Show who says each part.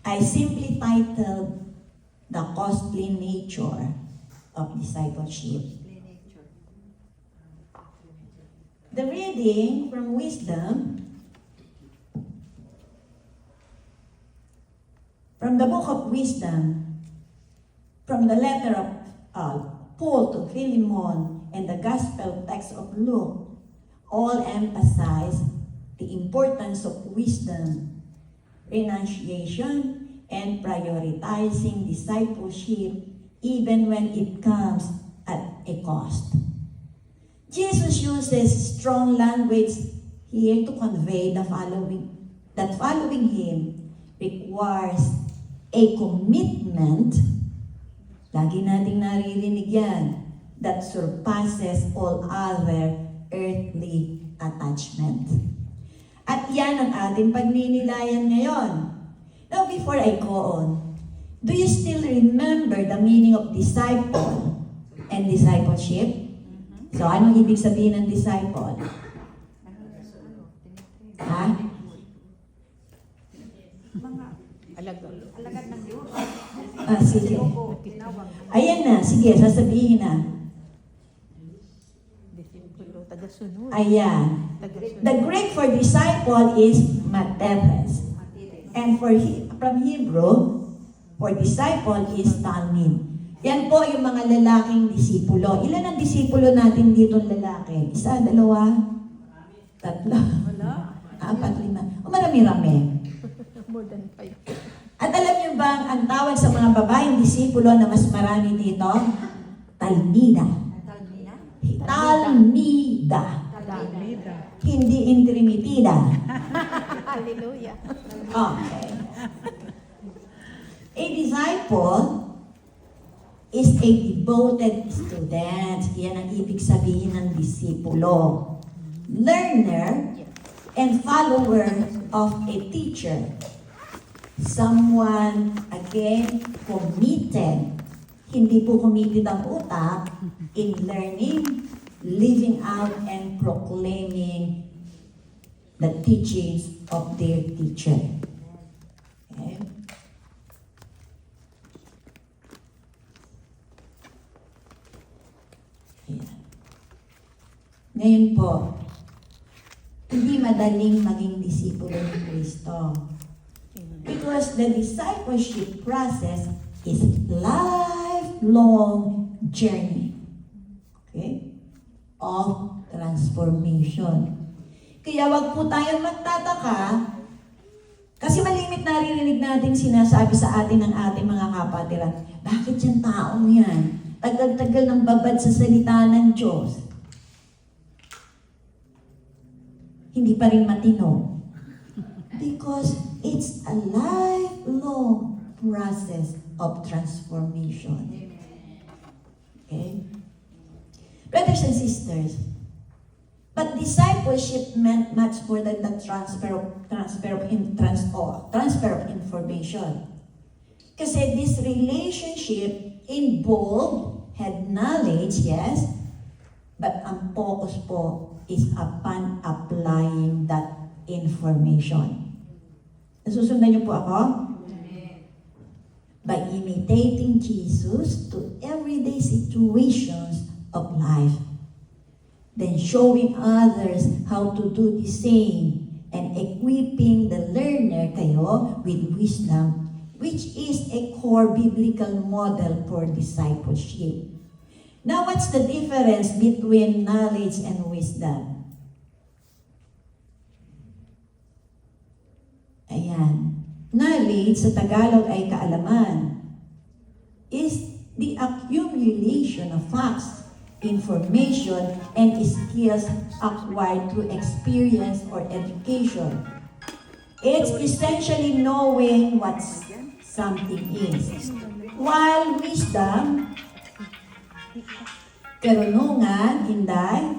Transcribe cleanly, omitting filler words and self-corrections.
Speaker 1: I simply titled The Costly Nature of Discipleship. The reading from Wisdom, from the book of Wisdom, from the letter of Paul to Philemon and the gospel text of Luke, all emphasize the importance of wisdom, renunciation, and prioritizing discipleship even when it comes at a cost. Jesus uses strong language here to convey that following Him requires a commitment, lagi nating naririnig yan, that surpasses all other earthly attachment. At yan ang ating pagninilayan ngayon. Now, before I go on, do you still remember the meaning of disciple and discipleship? So, anong ibig sabihin ng disciple? Ha?
Speaker 2: Alagad ng Diyos.
Speaker 1: Sige. Ayan na, sige, sasabihin na.
Speaker 2: Disipulo, tagasunod.
Speaker 1: Ayan. The Greek for disciple is materes. And from Hebrew, for disciple is talmid. Yan po yung mga lalaking disipulo. Ilan ang disipulo natin dito lalaki? Isa, dalawa, tatlo, apat, lima. O marami-rami.
Speaker 2: More than 5.
Speaker 1: At alam niyo ba ang tawag sa mga babaeng disipulo na mas marami dito? Talmida. Talmida. Hindi intrimitida.
Speaker 2: Hallelujah.
Speaker 1: Okay. A disciple is a devoted student. Yan ang ibig sabihin ng disipulo. Learner and follower of a teacher. Someone, again, committed. Hindi po committed ang utak in learning, living out, and proclaiming the teachings of their teacher. Okay? Ayan. Ngayon po, hindi madaling maging disipulo ni Kristo. Because the discipleship process is lifelong journey. Okay? Of transformation. Kaya wag po tayong magtataka kasi malimit naririnig natin sinasabi sa atin ng ating mga kapatiran, bakit yung taong yan? Tagal-tagal ng babad sa salita ng Diyos. Hindi pa rin matino. Because it's a lifelong process of transformation. Okay? Brothers and sisters, but discipleship meant much more than the transfer of information. Kasi this relationship involved had knowledge, yes, but ang focus po is upon applying that information. Nasusundan niyo po ako? By imitating Jesus to everyday situations of life. Then showing others how to do the same and equipping the learner kayo with wisdom, which is a core biblical model for discipleship. Now, what's the difference between knowledge and wisdom? Ayan. Knowledge sa Tagalog ay kaalaman. Is the accumulation of facts, information, and skills acquired through experience or education. It's essentially knowing what something is. While wisdom, karunungan, Inday,